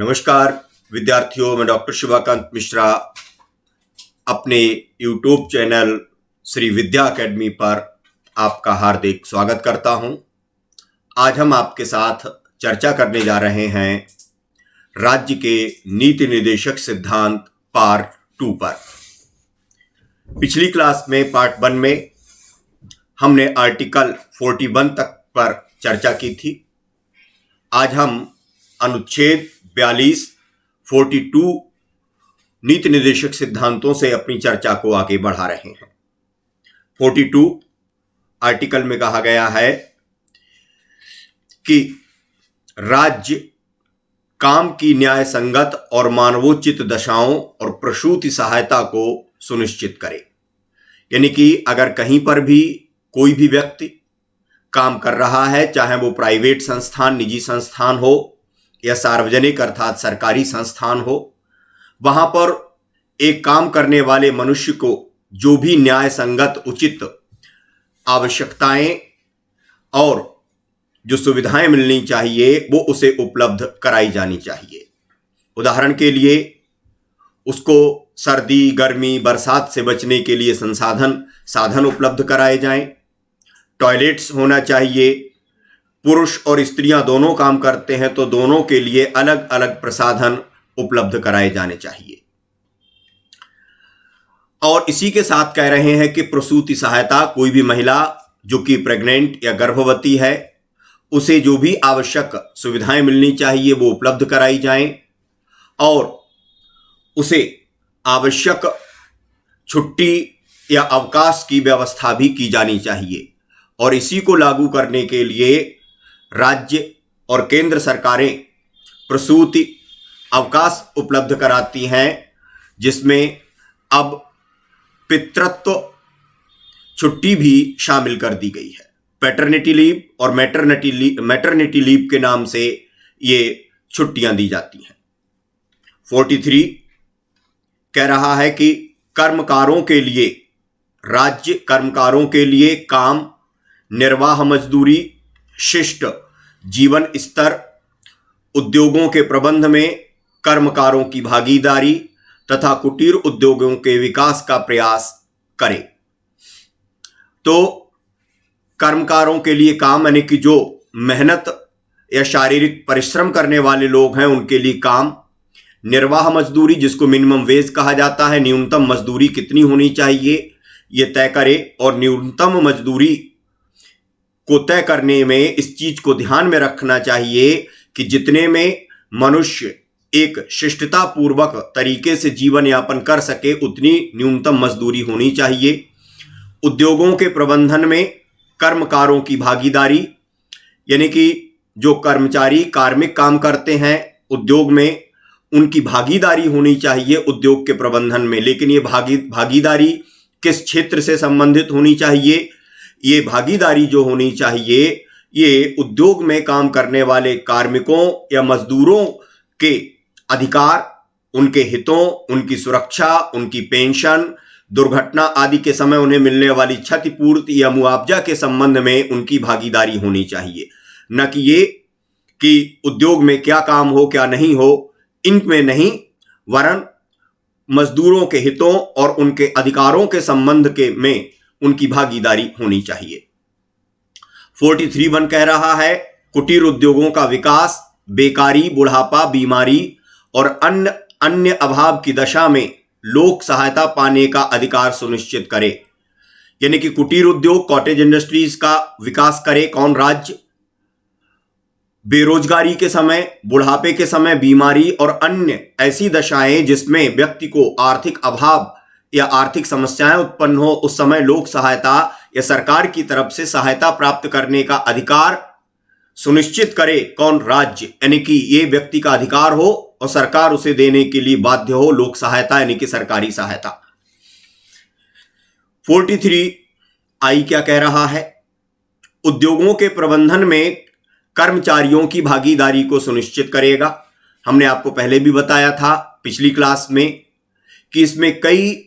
नमस्कार विद्यार्थियों, मैं डॉक्टर शिवाकांत मिश्रा अपने YouTube चैनल श्री विद्या अकेडमी पर आपका हार्दिक स्वागत करता हूं। आज हम आपके साथ चर्चा करने जा रहे हैं राज्य के नीति निर्देशक सिद्धांत पार्ट 2 पर। पिछली क्लास में पार्ट 1 में हमने आर्टिकल 41 तक पर चर्चा की थी। आज हम अनुच्छेद 42, 42 नीति निर्देशक सिद्धांतों से अपनी चर्चा को आगे बढ़ा रहे हैं। 42 आर्टिकल में कहा गया है कि राज्य काम की न्याय संगत और मानवोचित दशाओं और प्रसूति सहायता को सुनिश्चित करे। यानी कि अगर कहीं पर भी कोई भी व्यक्ति काम कर रहा है, चाहे वो प्राइवेट संस्थान, निजी संस्थान हो या सार्वजनिक अर्थात सरकारी संस्थान हो, वहां पर एक काम करने वाले मनुष्य को जो भी न्याय संगत उचित आवश्यकताएं और जो सुविधाएं मिलनी चाहिए वो उसे उपलब्ध कराई जानी चाहिए। उदाहरण के लिए उसको सर्दी, गर्मी, बरसात से बचने के लिए साधन उपलब्ध कराए जाएं। टॉयलेट्स होना चाहिए। पुरुष और स्त्रियां दोनों काम करते हैं तो दोनों के लिए अलग अलग प्रसाधन उपलब्ध कराए जाने चाहिए। और इसी के साथ कह रहे हैं कि प्रसूति सहायता, कोई भी महिला जो कि प्रेग्नेंट या गर्भवती है उसे जो भी आवश्यक सुविधाएं मिलनी चाहिए वो उपलब्ध कराई जाएं और उसे आवश्यक छुट्टी या अवकाश की व्यवस्था भी की जानी चाहिए। और इसी को लागू करने के लिए राज्य और केंद्र सरकारें प्रसूति अवकाश उपलब्ध कराती हैं, जिसमें अब पितृत्व छुट्टी भी शामिल कर दी गई है। पैटर्निटी लीव और मैटरनिटी लीव के नाम से ये छुट्टियां दी जाती हैं। 43 कह रहा है कि राज्य कर्मकारों के लिए काम, निर्वाह मजदूरी, शिष्ट जीवन स्तर, उद्योगों के प्रबंध में कर्मकारों की भागीदारी तथा कुटीर उद्योगों के विकास का प्रयास करे। तो कर्मकारों के लिए काम यानी कि जो मेहनत या शारीरिक परिश्रम करने वाले लोग हैं उनके लिए काम, निर्वाह मजदूरी जिसको मिनिमम वेज कहा जाता है, न्यूनतम मजदूरी कितनी होनी चाहिए ये तय करे और न्यूनतम मजदूरी को तय करने में इस चीज को ध्यान में रखना चाहिए कि जितने में मनुष्य एक शिष्टता पूर्वक तरीके से जीवन यापन कर सके उतनी न्यूनतम मजदूरी होनी चाहिए। उद्योगों के प्रबंधन में कर्मकारों की भागीदारी, यानी कि जो कर्मचारी कार्मिक काम करते हैं उद्योग में उनकी भागीदारी होनी चाहिए उद्योग के प्रबंधन में। लेकिन ये भागीदारी किस क्षेत्र से संबंधित होनी चाहिए? ये भागीदारी जो होनी चाहिए ये उद्योग में काम करने वाले कार्मिकों या मजदूरों के अधिकार, उनके हितों, उनकी सुरक्षा, उनकी पेंशन, दुर्घटना आदि के समय उन्हें मिलने वाली क्षतिपूर्ति या मुआवजा के संबंध में उनकी भागीदारी होनी चाहिए। न कि ये कि उद्योग में क्या काम हो क्या नहीं हो इनमें नहीं, वरन मजदूरों के हितों और उनके अधिकारों के संबंध में उनकी भागीदारी होनी चाहिए। 43(1) कह रहा है कुटीर उद्योगों का विकास बेकारी, बुढ़ापा, बीमारी और अन्य अभाव की दशा में लोक सहायता पाने का अधिकार सुनिश्चित करे। यानी कि कुटीर उद्योग, कॉटेज इंडस्ट्रीज का विकास करे कौन? राज्य। बेरोजगारी के समय, बुढ़ापे के समय, बीमारी और अन्य ऐसी दशाएं जिसमें व्यक्ति को आर्थिक अभाव या आर्थिक समस्याएं उत्पन्न हो उस समय लोक सहायता या सरकार की तरफ से सहायता प्राप्त करने का अधिकार सुनिश्चित करे कौन? राज्य। यानी कि ये व्यक्ति का अधिकार हो और सरकार उसे देने के लिए बाध्य हो, लोक सहायता यानी कि सरकारी सहायता। 43(I) क्या कह रहा है? उद्योगों के प्रबंधन में कर्मचारियों की भागीदारी को सुनिश्चित करेगा। हमने आपको पहले भी बताया था पिछली क्लास में कि इसमें कई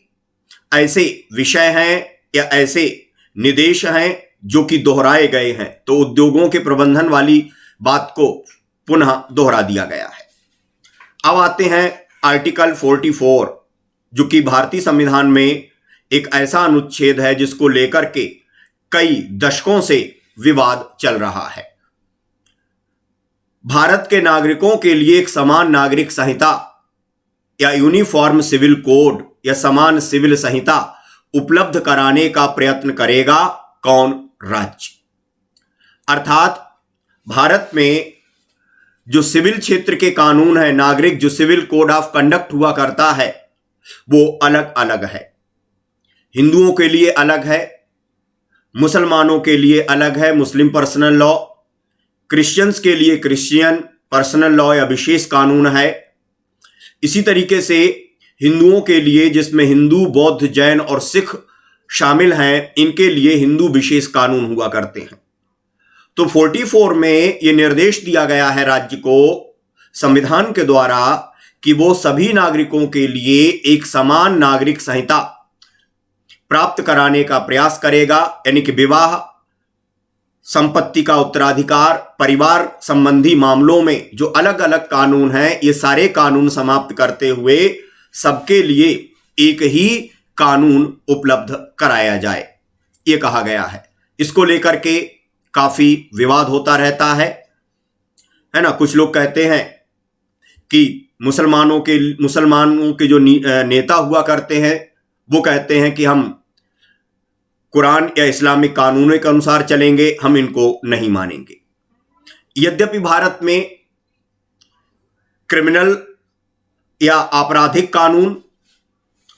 ऐसे विषय हैं या ऐसे निर्देश हैं जो कि दोहराए गए हैं, तो उद्योगों के प्रबंधन वाली बात को पुनः दोहरा दिया गया है। अब आते हैं आर्टिकल 44, जो कि भारतीय संविधान में एक ऐसा अनुच्छेद है जिसको लेकर के कई दशकों से विवाद चल रहा है। भारत के नागरिकों के लिए एक समान नागरिक संहिता या यूनिफॉर्म सिविल कोड या समान सिविल संहिता उपलब्ध कराने का प्रयत्न करेगा कौन? राज्य। अर्थात भारत में जो सिविल क्षेत्र के कानून है, नागरिक जो सिविल कोड ऑफ कंडक्ट हुआ करता है, वो अलग अलग है। हिंदुओं के लिए अलग है, मुसलमानों के लिए अलग है मुस्लिम पर्सनल लॉ, क्रिश्चियंस के लिए क्रिश्चियन पर्सनल लॉ या विशेष कानून है। इसी तरीके से हिंदुओं के लिए, जिसमें हिंदू, बौद्ध, जैन और सिख शामिल हैं, इनके लिए हिंदू विशेष कानून हुआ करते हैं। तो 44 में यह निर्देश दिया गया है राज्य को संविधान के द्वारा कि वो सभी नागरिकों के लिए एक समान नागरिक संहिता प्राप्त कराने का प्रयास करेगा, यानी कि विवाह, संपत्ति का उत्तराधिकार, परिवार संबंधी मामलों में जो अलग अलग कानून हैं, ये सारे कानून समाप्त करते हुए सबके लिए एक ही कानून उपलब्ध कराया जाए, ये कहा गया है। इसको लेकर के काफी विवाद होता रहता है ना। कुछ लोग कहते हैं कि मुसलमानों के जो नेता हुआ करते हैं, वो कहते हैं कि हम कुरान या इस्लामिक कानूनों के अनुसार चलेंगे, हम इनको नहीं मानेंगे। यद्यपि भारत में क्रिमिनल या आपराधिक कानून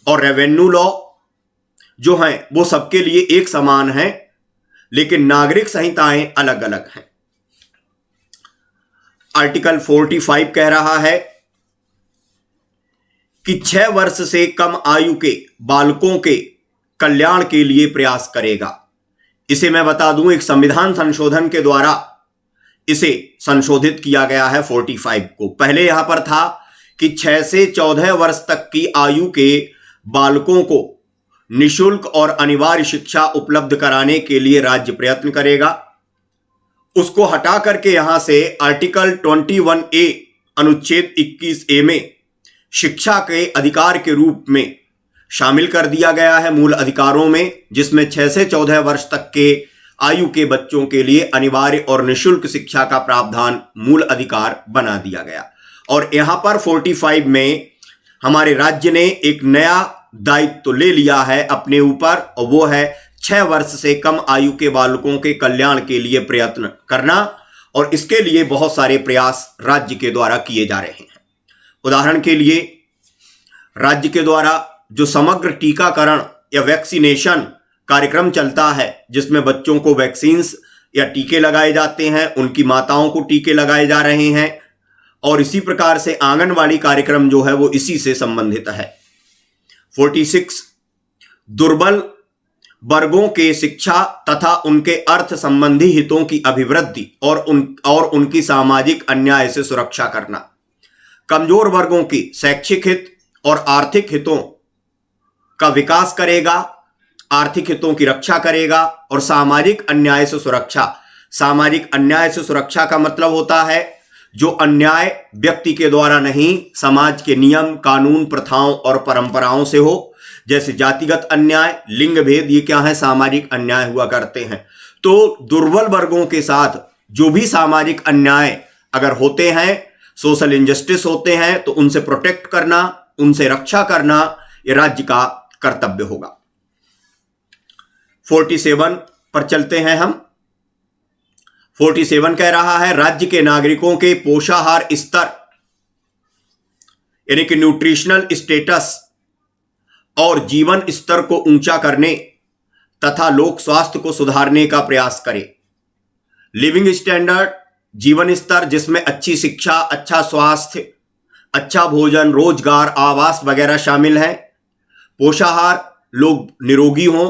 और रेवेन्यू लॉ जो हैं वो सबके लिए एक समान हैं, लेकिन नागरिक संहिताएं अलग अलग हैं। आर्टिकल 45 कह रहा है कि 6 वर्ष से कम आयु के बालकों के कल्याण के लिए प्रयास करेगा। इसे मैं बता दूं, एक संविधान संशोधन के द्वारा इसे संशोधित किया गया है 45 को। पहले यहां पर था कि 6 से 14 वर्ष तक की आयु के बालकों को निशुल्क और अनिवार्य शिक्षा उपलब्ध कराने के लिए राज्य प्रयत्न करेगा। उसको हटा करके यहां से आर्टिकल 21A अनुच्छेद 21A में शिक्षा के अधिकार के रूप में शामिल कर दिया गया है मूल अधिकारों में, जिसमें 6 से 14 वर्ष तक के आयु के बच्चों के लिए अनिवार्य और निशुल्क शिक्षा का प्रावधान मूल अधिकार बना दिया गया। और यहां पर 45 में हमारे राज्य ने एक नया दायित्व तो ले लिया है अपने ऊपर, और वो है 6 वर्ष से कम आयु के बालकों के कल्याण के लिए प्रयत्न करना। और इसके लिए बहुत सारे प्रयास राज्य के द्वारा किए जा रहे हैं। उदाहरण के लिए, राज्य के द्वारा जो समग्र टीकाकरण या वैक्सीनेशन कार्यक्रम चलता है, जिसमें बच्चों को वैक्सीन्स या टीके लगाए जाते हैं, उनकी माताओं को टीके लगाए जा रहे हैं। और इसी प्रकार से आंगनवाड़ी कार्यक्रम जो है वो इसी से संबंधित है। 46 दुर्बल वर्गों के शिक्षा तथा उनके अर्थ संबंधी हितों की अभिवृद्धि और उनकी सामाजिक अन्याय से सुरक्षा करना। कमजोर वर्गों की शैक्षिक हित और आर्थिक हितों का विकास करेगा, आर्थिक हितों की रक्षा करेगा और सामाजिक अन्याय से सुरक्षा। सामाजिक अन्याय से सुरक्षा का मतलब होता है जो अन्याय व्यक्ति के द्वारा नहीं, समाज के नियम, कानून, प्रथाओं और परंपराओं से हो, जैसे जातिगत अन्याय, लिंग भेद, ये क्या है? सामाजिक अन्याय हुआ करते हैं। तो दुर्बल वर्गों के साथ जो भी सामाजिक अन्याय अगर होते हैं, सोशल इंजस्टिस होते हैं, तो उनसे प्रोटेक्ट करना, उनसे रक्षा करना, ये राज्य का कर्तव्य होगा। 47 पर चलते हैं हम। 47 कह रहा है राज्य के नागरिकों के पोषाहार स्तर यानी कि न्यूट्रिशनल स्टेटस और जीवन स्तर को ऊंचा करने तथा लोक स्वास्थ्य को सुधारने का प्रयास करे। लिविंग स्टैंडर्ड, जीवन स्तर, जिसमें अच्छी शिक्षा, अच्छा स्वास्थ्य, अच्छा भोजन, रोजगार, आवास वगैरह शामिल है। पोषाहार, लोग निरोगी हों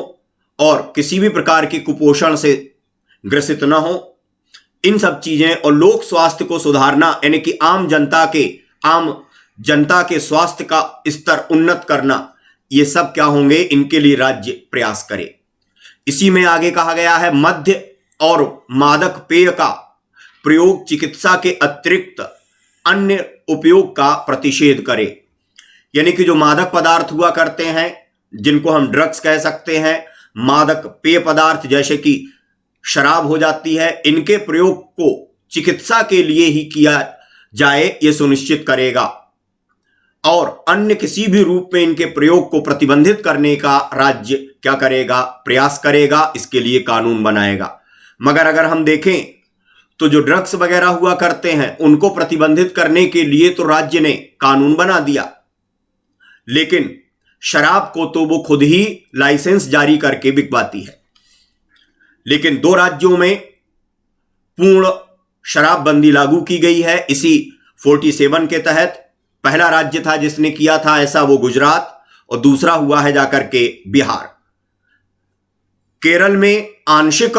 और किसी भी प्रकार की कुपोषण से ग्रसित न हो, इन सब चीजें। और लोक स्वास्थ्य को सुधारना यानी कि आम जनता के स्वास्थ्य का स्तर उन्नत करना, ये सब क्या होंगे? इनके लिए राज्य प्रयास करे। इसी में आगे कहा गया है मद्य और मादक पेय का प्रयोग चिकित्सा के अतिरिक्त अन्य उपयोग का प्रतिषेध करे। यानी कि जो मादक पदार्थ हुआ करते हैं, जिनको हम ड्रग्स कह सकते हैं, मादक पेय पदार्थ जैसे कि शराब हो जाती है, इनके प्रयोग को चिकित्सा के लिए ही किया जाए ये सुनिश्चित करेगा और अन्य किसी भी रूप में इनके प्रयोग को प्रतिबंधित करने का राज्य क्या करेगा, प्रयास करेगा, इसके लिए कानून बनाएगा। मगर अगर हम देखें तो जो ड्रग्स वगैरह हुआ करते हैं उनको प्रतिबंधित करने के लिए तो राज्य ने कानून बना दिया, लेकिन शराब को तो वो खुद ही लाइसेंस जारी करके बिकवाती है। लेकिन 2 राज्यों में पूर्ण शराबबंदी लागू की गई है इसी 47 के तहत। पहला राज्य था जिसने किया था ऐसा वो गुजरात, और दूसरा हुआ है जाकर के बिहार। केरल में आंशिक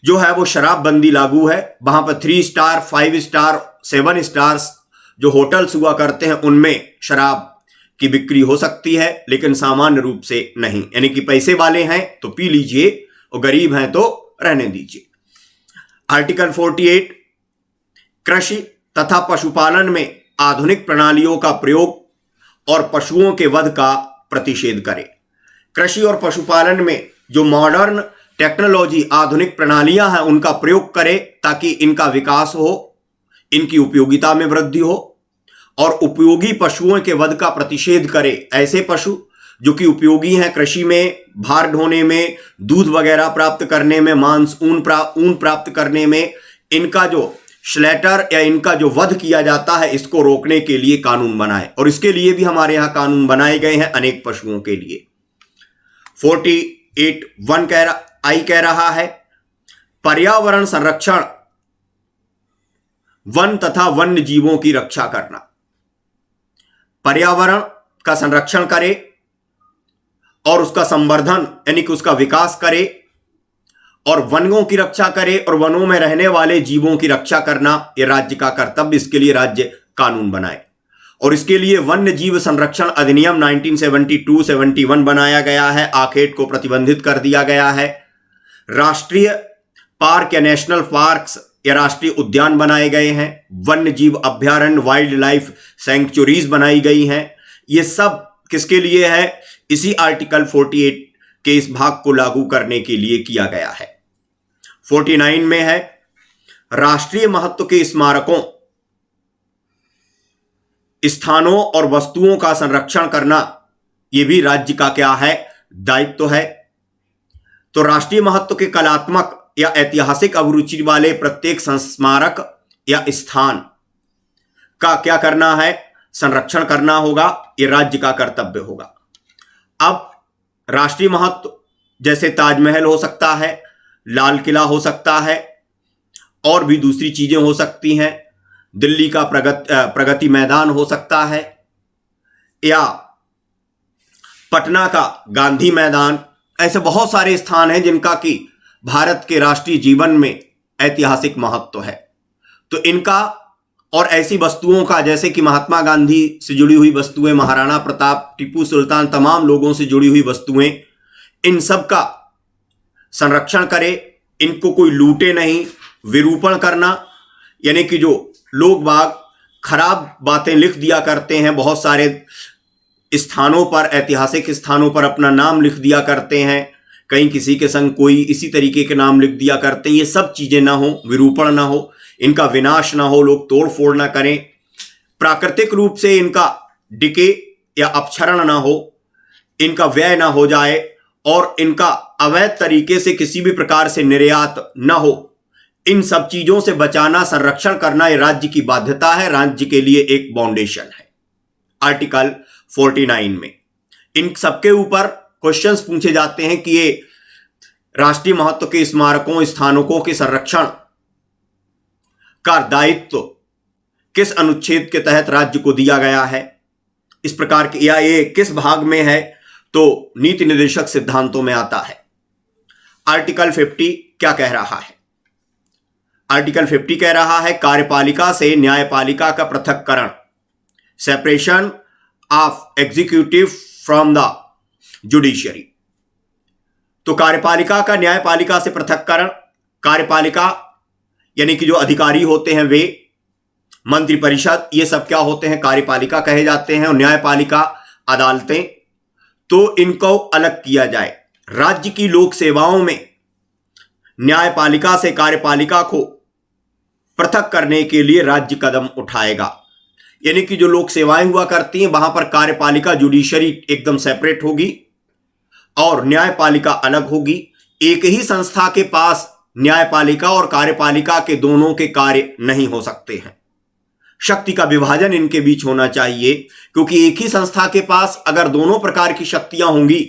जो है वो शराबबंदी लागू है। वहां पर 3 स्टार, 5 स्टार, 7 स्टार्स जो होटल्स हुआ करते हैं उनमें शराब की बिक्री हो सकती है, लेकिन सामान्य रूप से नहीं। यानी कि पैसे वाले हैं तो पी लीजिए और गरीब हैं तो रहने दीजिए। आर्टिकल 48, कृषि तथा पशुपालन में आधुनिक प्रणालियों का प्रयोग और पशुओं के वध का प्रतिषेध करे। कृषि और पशुपालन में जो मॉडर्न टेक्नोलॉजी, आधुनिक प्रणालियां हैं, उनका प्रयोग करे ताकि इनका विकास हो, इनकी उपयोगिता में वृद्धि हो, और उपयोगी पशुओं के वध का प्रतिषेध करे। ऐसे पशु जो कि उपयोगी हैं कृषि में, भार ढोने में, दूध वगैरह प्राप्त करने में, मांस, ऊन प्राप्त करने में, इनका जो स्लेटर या इनका जो वध किया जाता है, इसको रोकने के लिए कानून बनाए। और इसके लिए भी हमारे यहां कानून बनाए गए हैं अनेक पशुओं के लिए। 48(1) कह रहा है पर्यावरण संरक्षण, वन तथा वन्य जीवों की रक्षा करना। पर्यावरण का संरक्षण करे और उसका संवर्धन यानी कि उसका विकास करे, और वनों की रक्षा करे, और वनों में रहने वाले जीवों की रक्षा करना यह राज्य का कर्तव्य। इसके लिए राज्य कानून बनाए, और इसके लिए वन्य जीव संरक्षण अधिनियम 1972-71 बनाया गया है। आखेट को प्रतिबंधित कर दिया गया है। राष्ट्रीय पार्क या नेशनल पार्क्स या राष्ट्रीय उद्यान बनाए गए हैं। वन्य जीव अभ्यारण्य, वाइल्ड लाइफ सैंक्चुरीज बनाई गई हैं। ये सब किसके लिए है? इसी आर्टिकल 48 के इस भाग को लागू करने के लिए किया गया है। 49 में है राष्ट्रीय महत्व के स्मारकों, स्थानों और वस्तुओं का संरक्षण करना। यह भी राज्य का क्या है? दायित्व है। तो राष्ट्रीय महत्व के कलात्मक या ऐतिहासिक अभिरुचि वाले प्रत्येक स्मारक या स्थान का क्या करना है? संरक्षण करना होगा। यह राज्य का कर्तव्य होगा। अब राष्ट्रीय महत्व जैसे ताजमहल हो सकता है, लाल किला हो सकता है, और भी दूसरी चीजें हो सकती हैं। दिल्ली का प्रगति मैदान हो सकता है, या पटना का गांधी मैदान। ऐसे बहुत सारे स्थान हैं जिनका कि भारत के राष्ट्रीय जीवन में ऐतिहासिक महत्व है। तो इनका और ऐसी वस्तुओं का, जैसे कि महात्मा गांधी से जुड़ी हुई वस्तुएं, महाराणा प्रताप, टीपू सुल्तान, तमाम लोगों से जुड़ी हुई वस्तुएं, इन सब का संरक्षण करे। इनको कोई लूटे नहीं। विरूपण करना यानी कि जो लोग बाग खराब बातें लिख दिया करते हैं, बहुत सारे स्थानों पर, ऐतिहासिक स्थानों पर अपना नाम लिख दिया करते हैं, कहीं किसी के संग कोई इसी तरीके के नाम लिख दिया करते हैं। ये सब चीजें ना हो, विरूपण ना हो, इनका विनाश ना हो, लोग तोड़ फोड़ ना करें, प्राकृतिक रूप से इनका डिके या अपक्षरण ना हो, इनका व्यय ना हो जाए, और इनका अवैध तरीके से किसी भी प्रकार से निर्यात ना हो। इन सब चीजों से बचाना, संरक्षण करना ये राज्य की बाध्यता है, राज्य के लिए एक फाउंडेशन है। आर्टिकल 49 में इन सबके ऊपर क्वेश्चंस पूछे जाते हैं कि ये राष्ट्रीय महत्व के स्मारकों, स्थानकों के संरक्षण का दायित्व किस अनुच्छेद के तहत राज्य को दिया गया है, इस प्रकार के, या ये किस भाग में है, तो नीति निर्देशक सिद्धांतों में आता है। आर्टिकल 50 क्या कह रहा है? आर्टिकल 50 कह रहा है कार्यपालिका से न्यायपालिका का पृथक्करण, separation of executive from the judiciary. तो कार्यपालिका का न्यायपालिका से पृथक्करण, कार्यपालिका यानी कि जो अधिकारी होते हैं वे, मंत्रिपरिषद, ये सब क्या होते हैं? कार्यपालिका कहे जाते हैं। और न्यायपालिका, अदालतें, तो इनको अलग किया जाए। राज्य की लोक सेवाओं में न्यायपालिका से कार्यपालिका को पृथक करने के लिए राज्य कदम उठाएगा। यानी कि जो लोक सेवाएं हुआ करती हैं वहां पर कार्यपालिका, जुडिशरी एकदम सेपरेट होगी और न्यायपालिका अलग होगी। एक ही संस्था के पास न्यायपालिका और कार्यपालिका के दोनों के कार्य नहीं हो सकते हैं। शक्ति का विभाजन इनके बीच होना चाहिए, क्योंकि एक ही संस्था के पास अगर दोनों प्रकार की शक्तियां होंगी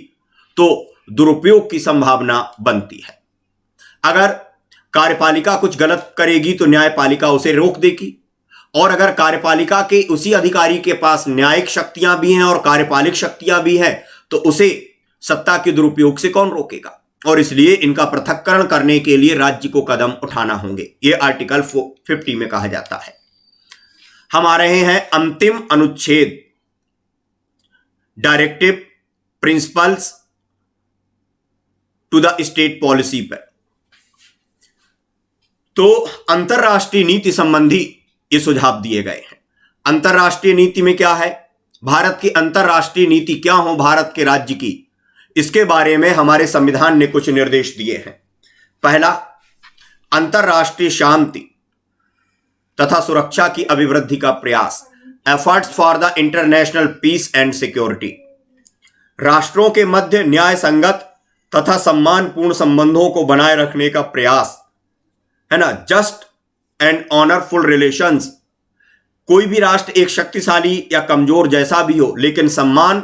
तो दुरुपयोग की संभावना बनती है। अगर कार्यपालिका कुछ गलत करेगी तो न्यायपालिका उसे रोक देगी, और अगर कार्यपालिका के उसी अधिकारी के पास न्यायिक शक्तियां भी हैं और कार्यपालिक शक्तियां भी हैं तो उसे सत्ता के दुरुपयोग से कौन रोकेगा? और इसलिए इनका पृथक्करण करने के लिए राज्य को कदम उठाना होंगे। यह आर्टिकल 50 में कहा जाता है। हम आ रहे हैं अंतिम अनुच्छेद, directive principles to the state policy पर। तो अंतरराष्ट्रीय नीति संबंधी ये सुझाव दिए गए हैं। अंतरराष्ट्रीय नीति में क्या है? भारत की अंतरराष्ट्रीय नीति क्या हो भारत के राज्य की, इसके बारे में हमारे संविधान ने कुछ निर्देश दिए हैं। पहला, अंतरराष्ट्रीय शांति तथा सुरक्षा की अभिवृद्धि का प्रयास, efforts for the international peace and security. राष्ट्रों के मध्य न्याय संगत तथा सम्मानपूर्ण संबंधों को बनाए रखने का प्रयास, है ना, जस्ट एंड ऑनरफुल रिलेशंस। कोई भी राष्ट्र एक शक्तिशाली या कमजोर जैसा भी हो, लेकिन सम्मान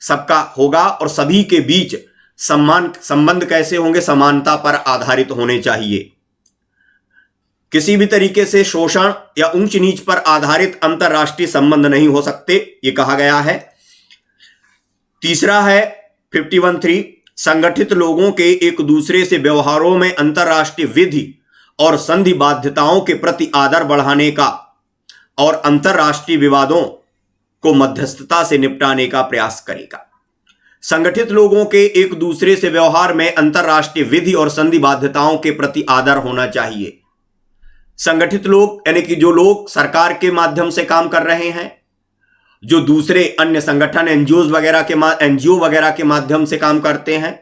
सबका होगा और सभी के बीच संबंध कैसे होंगे? समानता पर आधारित होने चाहिए। किसी भी तरीके से शोषण या ऊंच नीच पर आधारित अंतरराष्ट्रीय संबंध नहीं हो सकते, ये कहा गया है। तीसरा है 51(3), संगठित लोगों के एक दूसरे से व्यवहारों में अंतरराष्ट्रीय विधि और संधि बाध्यताओं के प्रति आदर बढ़ाने का और अंतरराष्ट्रीय विवादों को मध्यस्थता से निपटाने का प्रयास करेगा। संगठित लोगों के एक दूसरे से व्यवहार में अंतरराष्ट्रीय विधि और संधि बाध्यताओं के प्रति आदर होना चाहिए। संगठित लोग यानी कि जो लोग सरकार के माध्यम से काम कर रहे हैं, जो दूसरे अन्य संगठन एनजीओ वगैरह के माध्यम से काम करते हैं,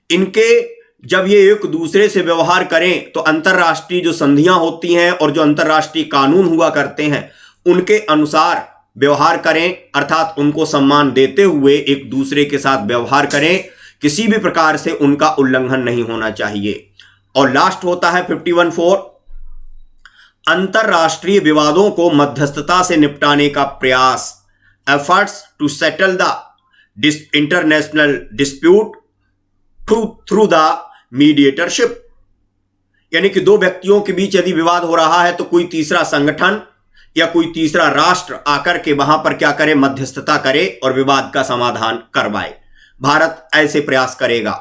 इनके जब ये एक दूसरे से व्यवहार करें तो अंतरराष्ट्रीय जो संधियां होती हैं और जो अंतरराष्ट्रीय कानून हुआ करते हैं उनके अनुसार व्यवहार करें, अर्थात उनको सम्मान देते हुए एक दूसरे के साथ व्यवहार करें। किसी भी प्रकार से उनका उल्लंघन नहीं होना चाहिए। और लास्ट होता है 51(4), अंतरराष्ट्रीय विवादों को मध्यस्थता से निपटाने का प्रयास, efforts to settle the international dispute through the mediatorship. यानी कि दो व्यक्तियों के बीच यदि विवाद हो रहा है तो कोई तीसरा संगठन या कोई तीसरा राष्ट्र आकर के वहां पर क्या करे? मध्यस्थता करे और विवाद का समाधान करवाए। भारत ऐसे प्रयास करेगा।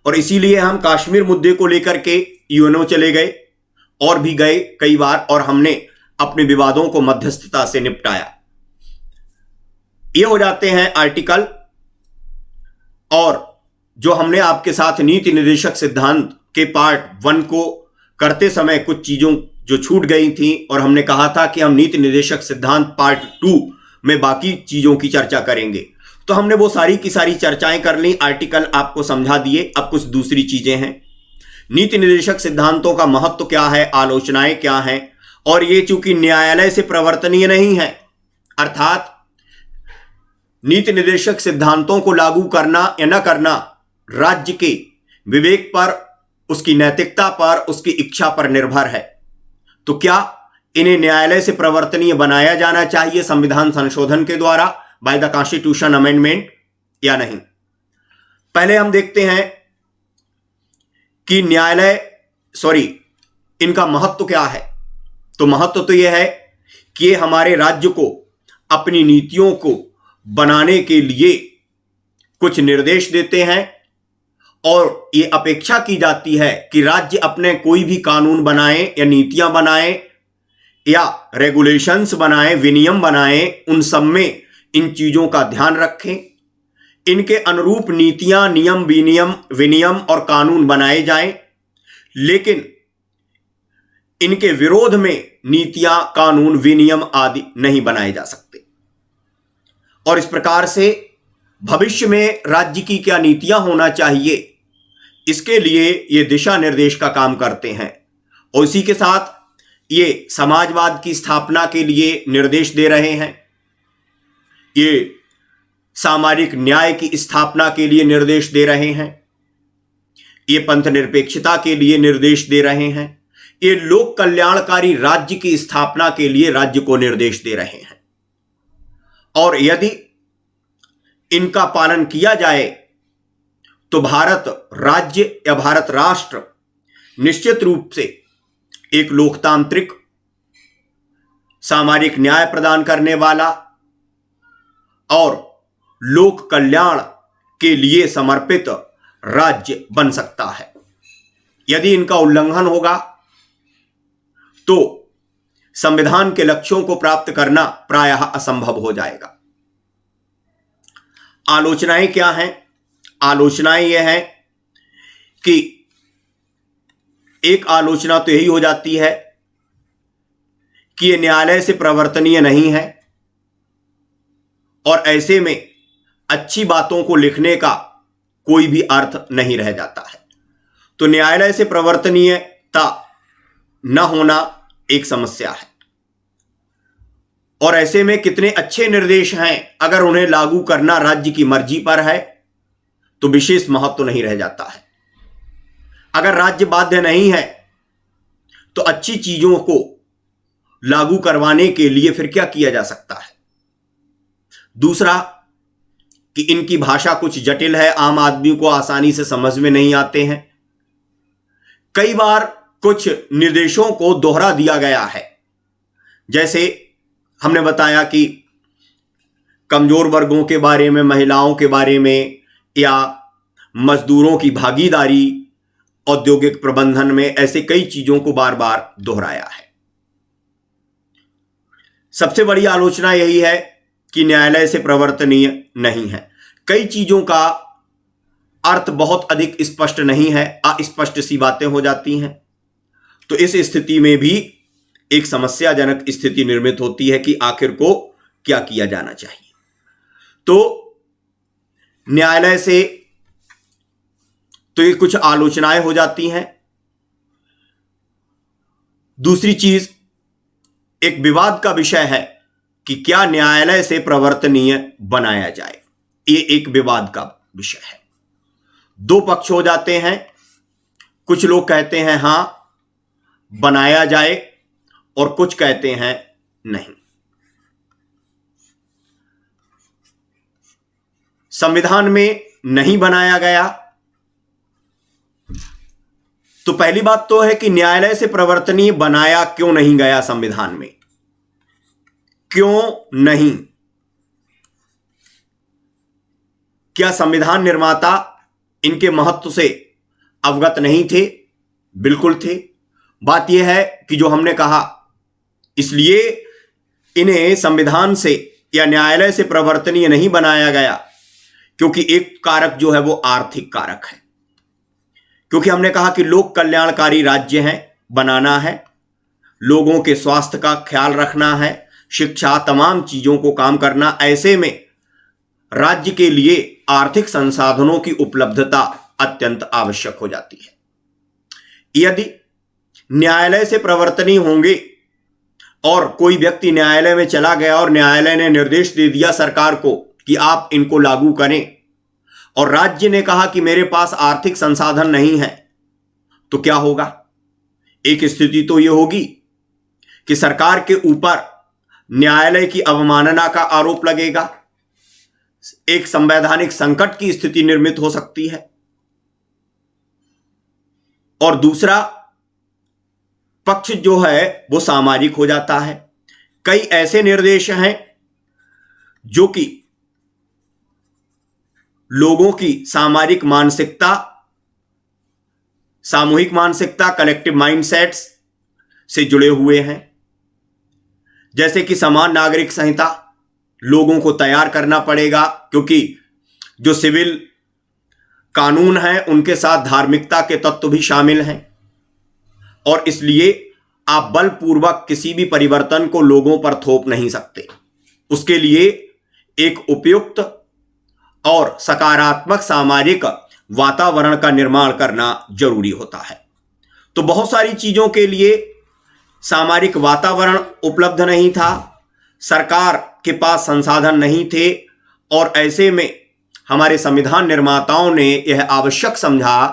और इसीलिए हम कश्मीर मुद्दे को लेकर के यूएनओ चले गए और भी गए कई बार, और हमने अपने विवादों को मध्यस्थता से निपटाया। ये हो जाते हैं आर्टिकल। और जो हमने आपके साथ नीति निर्देशक सिद्धांत के पार्ट 1 को करते समय कुछ चीजों जो छूट गई थी, और हमने कहा था कि हम नीति निर्देशक सिद्धांत पार्ट 2 में बाकी चीजों की चर्चा करेंगे, तो हमने वो सारी की सारी चर्चाएं कर ली, आर्टिकल आपको समझा दिए। अब कुछ दूसरी चीजें हैं। नीति निर्देशक सिद्धांतों का महत्व क्या है, आलोचनाएं क्या हैं, और ये चूंकि न्यायालय से प्रवर्तनीय नहीं है, अर्थात नीति निर्देशक सिद्धांतों को लागू करना या न करना राज्य के विवेक पर, उसकी नैतिकता पर, उसकी इच्छा पर निर्भर है। तो क्या इन्हें न्यायालय से प्रवर्तनीय बनाया जाना चाहिए संविधान संशोधन के द्वारा, बाय द कॉन्स्टिट्यूशन अमेंडमेंट, या नहीं? पहले हम देखते हैं कि इनका महत्व क्या है। तो महत्व तो यह है कि ये हमारे राज्य को अपनी नीतियों को बनाने के लिए कुछ निर्देश देते हैं, और ये अपेक्षा की जाती है कि राज्य अपने कोई भी कानून बनाए या नीतियां बनाए या रेगुलेशंस बनाए, विनियम बनाए, उन सब में इन चीजों का ध्यान रखें। इनके अनुरूप नीतियां, नियम, विनियम और कानून बनाए जाएं। लेकिन इनके विरोध में नीतियां, कानून, विनियम आदि नहीं बनाए जा सकते। और इस प्रकार से भविष्य में राज्य की क्या नीतियां होना चाहिए, इसके लिए ये दिशा निर्देश का काम करते हैं। और इसी के साथ ये समाजवाद की स्थापना के लिए निर्देश दे रहे हैं, ये सामाजिक न्याय की स्थापना के लिए निर्देश दे रहे हैं, ये पंथ निरपेक्षता के लिए निर्देश दे रहे हैं, ये लोक कल्याणकारी राज्य की स्थापना के लिए राज्य को निर्देश दे रहे हैं। और यदि इनका पालन किया जाए तो भारत राज्य या भारत राष्ट्र निश्चित रूप से एक लोकतांत्रिक, सामाजिक न्याय प्रदान करने वाला और लोक कल्याण के लिए समर्पित राज्य बन सकता है। यदि इनका उल्लंघन होगा तो संविधान के लक्ष्यों को प्राप्त करना प्रायः असंभव हो जाएगा। आलोचनाएं क्या हैं? आलोचनाएं यह हैं कि एक आलोचना तो यही हो जाती है कि यह न्यायालय से प्रवर्तनीय नहीं है और ऐसे में अच्छी बातों को लिखने का कोई भी अर्थ नहीं रह जाता है। तो न्यायालय से प्रवर्तनीयता न होना एक समस्या है। और ऐसे में कितने अच्छे निर्देश हैं, अगर उन्हें लागू करना राज्य की मर्जी पर है तो विशेष महत्व तो नहीं रह जाता है। अगर राज्य बाध्य नहीं है तो अच्छी चीजों को लागू करवाने के लिए फिर क्या किया जा सकता है? दूसरा कि इनकी भाषा कुछ जटिल है, आम आदमी को आसानी से समझ में नहीं आते हैं। कई बार कुछ निर्देशों को दोहरा दिया गया है, जैसे हमने बताया कि कमजोर वर्गों के बारे में, महिलाओं के बारे में, या मजदूरों की भागीदारी औद्योगिक प्रबंधन में, ऐसे कई चीजों को बार बार दोहराया है। सबसे बड़ी आलोचना यही है कि न्यायालय से प्रवर्तनीय नहीं है। कई चीजों का अर्थ बहुत अधिक स्पष्ट नहीं है, अस्पष्ट सी बातें हो जाती हैं। तो इस स्थिति में भी एक समस्याजनक स्थिति निर्मित होती है कि आखिर को क्या किया जाना चाहिए। तो न्यायालय से तो ये कुछ आलोचनाएं हो जाती हैं। दूसरी चीज, एक विवाद का विषय है कि क्या न्यायालय से प्रवर्तनीय बनाया जाए। ये एक विवाद का विषय है। दो पक्ष हो जाते हैं। कुछ लोग कहते हैं हां बनाया जाए और कुछ कहते हैं नहीं। संविधान में नहीं बनाया गया तो पहली बात तो है कि न्यायालय से प्रवर्तनीय बनाया क्यों नहीं गया संविधान में? क्यों नहीं? क्या संविधान निर्माता इनके महत्व से अवगत नहीं थे? बिल्कुल थे। बात यह है कि जो हमने कहा, इसलिए इन्हें संविधान से या न्यायालय से प्रवर्तनीय नहीं बनाया गया क्योंकि एक कारक जो है वो आर्थिक कारक है। क्योंकि हमने कहा कि लोक कल्याणकारी राज्य है, बनाना है, लोगों के स्वास्थ्य का ख्याल रखना है, शिक्षा, तमाम चीजों को काम करना। ऐसे में राज्य के लिए आर्थिक संसाधनों की उपलब्धता अत्यंत आवश्यक हो जाती है। यदि न्यायालय से प्रवर्तनीय होंगे और कोई व्यक्ति न्यायालय में चला गया और न्यायालय ने निर्देश दे दिया सरकार को कि आप इनको लागू करें, और राज्य ने कहा कि मेरे पास आर्थिक संसाधन नहीं है, तो क्या होगा? एक स्थिति तो यह होगी कि सरकार के ऊपर न्यायालय की अवमानना का आरोप लगेगा, एक संवैधानिक संकट की स्थिति निर्मित हो सकती है। और दूसरा पक्ष जो है वो सामाजिक हो जाता है। कई ऐसे निर्देश हैं जो कि लोगों की सामाजिक मानसिकता, सामूहिक मानसिकता, कलेक्टिव माइंडसेट्स से जुड़े हुए हैं। जैसे कि समान नागरिक संहिता लोगों को तैयार करना पड़ेगा, क्योंकि जो सिविल कानून हैं उनके साथ धार्मिकता के तत्व भी शामिल हैं, और इसलिए आप बलपूर्वक किसी भी परिवर्तन को लोगों पर थोप नहीं सकते। उसके लिए एक उपयुक्त और सकारात्मक सामाजिक वातावरण का निर्माण करना जरूरी होता है। तो बहुत सारी चीजों के लिए सामाजिक वातावरण उपलब्ध नहीं था, सरकार के पास संसाधन नहीं थे, और ऐसे में हमारे संविधान निर्माताओं ने यह आवश्यक समझा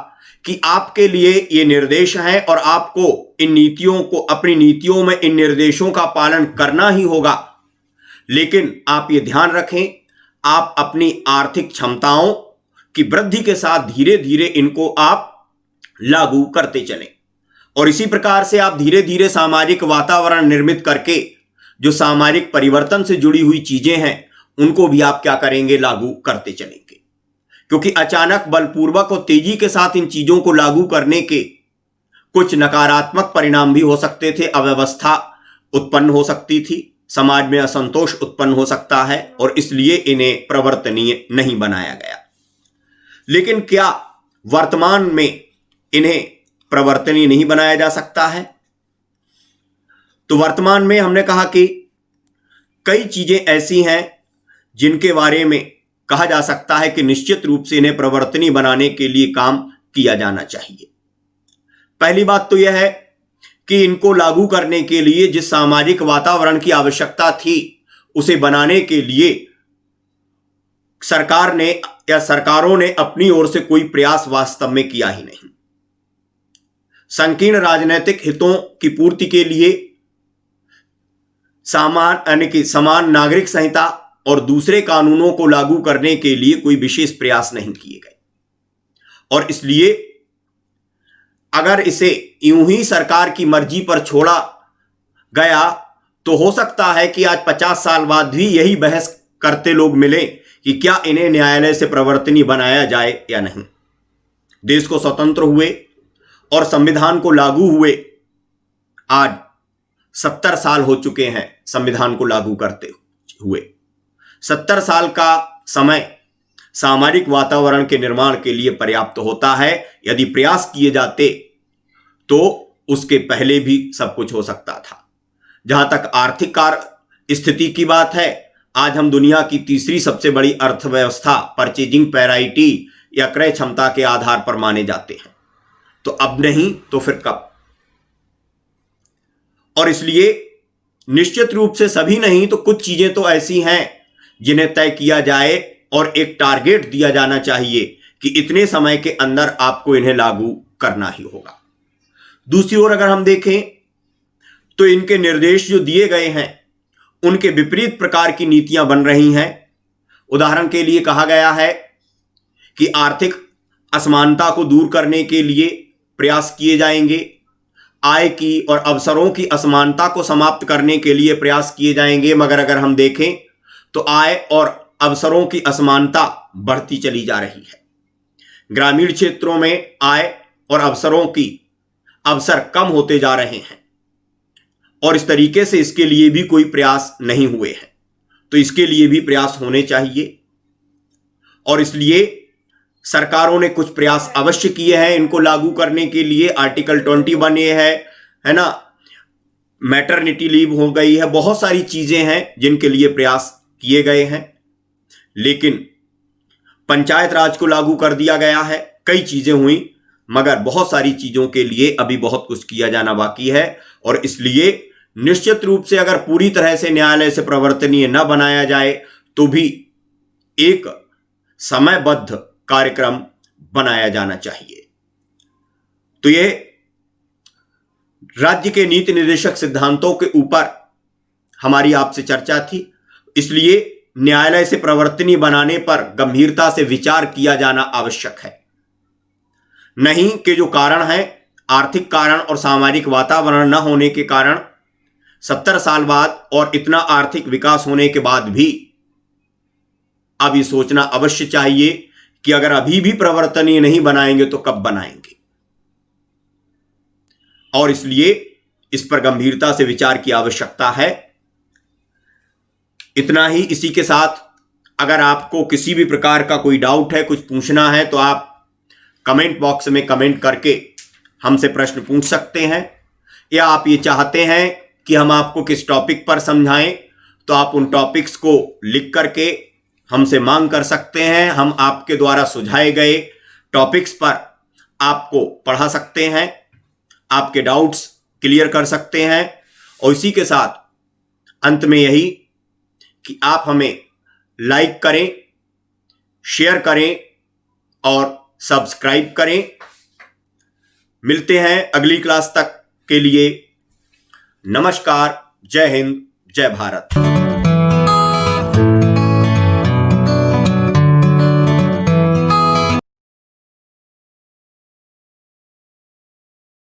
कि आपके लिए ये निर्देश हैं और आपको इन नीतियों को, अपनी नीतियों में इन निर्देशों का पालन करना ही होगा। लेकिन आप ये ध्यान रखें, आप अपनी आर्थिक क्षमताओं की वृद्धि के साथ धीरे धीरे इनको आप लागू करते चलें, और इसी प्रकार से आप धीरे धीरे सामाजिक वातावरण निर्मित करके जो सामाजिक परिवर्तन से जुड़ी हुई चीजें हैं उनको भी आप क्या करेंगे, लागू करते चलेंगे। क्योंकि अचानक बलपूर्वक और तेजी के साथ इन चीजों को लागू करने के कुछ नकारात्मक परिणाम भी हो सकते थे। अव्यवस्था उत्पन्न हो सकती थी, समाज में असंतोष उत्पन्न हो सकता है, और इसलिए इन्हें प्रवर्तनीय नहीं बनाया गया। लेकिन क्या वर्तमान में इन्हें प्रवर्तनीय नहीं बनाया जा सकता है? तो वर्तमान में हमने कहा कि कई चीजें ऐसी हैं जिनके बारे में कहा जा सकता है कि निश्चित रूप से इन्हें प्रवर्तनीय बनाने के लिए काम किया जाना चाहिए। पहली बात तो यह है कि इनको लागू करने के लिए जिस सामाजिक वातावरण की आवश्यकता थी उसे बनाने के लिए सरकार ने या सरकारों ने अपनी ओर से कोई प्रयास वास्तव में किया ही नहीं। संकीर्ण राजनीतिक हितों की पूर्ति के लिए समान नागरिक संहिता और दूसरे कानूनों को लागू करने के लिए कोई विशेष प्रयास नहीं किए गए, और इसलिए अगर इसे यूं ही सरकार की मर्जी पर छोड़ा गया तो हो सकता है कि आज 50 साल बाद भी यही बहस करते लोग मिले कि क्या इन्हें न्यायालय से प्रवर्तनीय बनाया जाए या नहीं। देश को स्वतंत्र हुए और संविधान को लागू हुए आज 70 साल हो चुके हैं। संविधान को लागू करते हुए 70 साल का समय सामाजिक वातावरण के निर्माण के लिए पर्याप्त होता है। यदि प्रयास किए जाते तो उसके पहले भी सब कुछ हो सकता था। जहां तक आर्थिक स्थिति की बात है, आज हम दुनिया की तीसरी सबसे बड़ी अर्थव्यवस्था परचेजिंग पैरिटी या क्रय क्षमता के आधार पर माने जाते हैं। तो अब नहीं तो फिर कब? और इसलिए निश्चित रूप से सभी नहीं तो कुछ चीजें तो ऐसी हैं जिन्हें तय किया जाए और एक टारगेट दिया जाना चाहिए कि इतने समय के अंदर आपको इन्हें लागू करना ही होगा। दूसरी ओर अगर हम देखें तो इनके निर्देश जो दिए गए हैं उनके विपरीत प्रकार की नीतियां बन रही हैं। उदाहरण के लिए कहा गया है कि आर्थिक असमानता को दूर करने के लिए प्रयास किए जाएंगे, आय की और अवसरों की असमानता को समाप्त करने के लिए प्रयास किए जाएंगे। मगर अगर हम देखें तो आय और अवसरों की असमानता बढ़ती चली जा रही है। ग्रामीण क्षेत्रों में आय और अवसर कम होते जा रहे हैं, और इस तरीके से इसके लिए भी कोई प्रयास नहीं हुए हैं। तो इसके लिए भी प्रयास होने चाहिए, और इसलिए सरकारों ने कुछ प्रयास अवश्य किए हैं इनको लागू करने के लिए। आर्टिकल 21 ये है ना, मैटरनिटी लीव हो गई है, बहुत सारी चीजें हैं जिनके लिए प्रयास किए गए हैं। लेकिन पंचायत राज को लागू कर दिया गया है, कई चीजें हुई, मगर बहुत सारी चीजों के लिए अभी बहुत कुछ किया जाना बाकी है। और इसलिए निश्चित रूप से अगर पूरी तरह से न्यायालय से प्रवर्तनीय न बनाया जाए तो भी एक समयबद्ध कार्यक्रम बनाया जाना चाहिए। तो ये राज्य के नीति निर्देशक सिद्धांतों के ऊपर हमारी आपसे चर्चा थी। इसलिए न्यायालय से प्रवर्तनीय बनाने पर गंभीरता से विचार किया जाना आवश्यक है। नहीं कि जो कारण है, आर्थिक कारण और सामाजिक वातावरण न होने के कारण 70 साल बाद और इतना आर्थिक विकास होने के बाद भी अब ये सोचना अवश्य चाहिए कि अगर अभी भी प्रवर्तनीय नहीं बनाएंगे तो कब बनाएंगे। और इसलिए इस पर गंभीरता से विचार की आवश्यकता है। इतना ही। इसी के साथ अगर आपको किसी भी प्रकार का कोई डाउट है, कुछ पूछना है, तो आप कमेंट बॉक्स में कमेंट करके हमसे प्रश्न पूछ सकते हैं। या आप ये चाहते हैं कि हम आपको किस टॉपिक पर समझाएं, तो आप उन टॉपिक्स को लिख करके हमसे मांग कर सकते हैं। हम आपके द्वारा सुझाए गए टॉपिक्स पर आपको पढ़ा सकते हैं, आपके डाउट्स क्लियर कर सकते हैं। और इसी के साथ अंत में यही कि आप हमें लाइक करें, शेयर करें और सब्सक्राइब करें। मिलते हैं अगली क्लास तक के लिए। नमस्कार, जय हिंद, जय भारत।